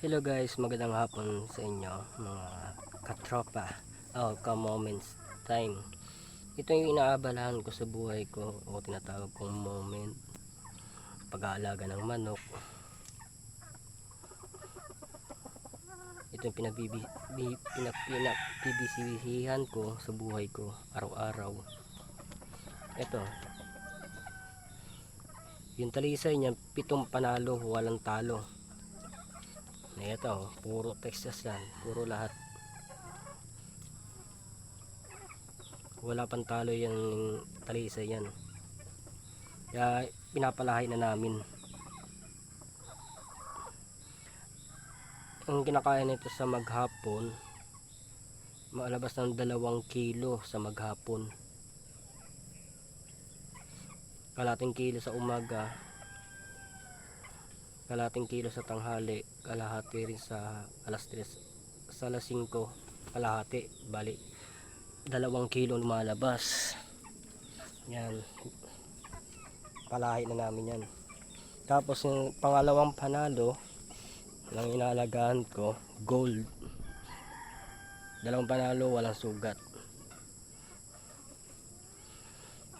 Hello guys, magandang hapon sa inyo mga katropa ka-moments time. Ito yung inaabalahan ko sa buhay ko o tinatawag kong moment. Pag-aalaga ng manok. Ito yung pinagbibisihan ko sa buhay ko araw-araw. Ito yung talisay niya, 7 panalo, walang talo. Ito, puro Texas yan, puro lahat. Wala pang talo yung talisay yan. Kaya pinapalahay na namin. Ang kinakain nito sa maghapon, malabas ng 2 kilo sa maghapon. Kalating kilo sa umaga, kalating kilo sa tanghali, kalahati rin sa alas 3, sa alas 5, kalahati, bali 2 kilo lumalabas. Yan, palahi na namin yan. Tapos yung pangalawang panalo lang inaalagaan ko, gold. 2 panalo, walang sugat.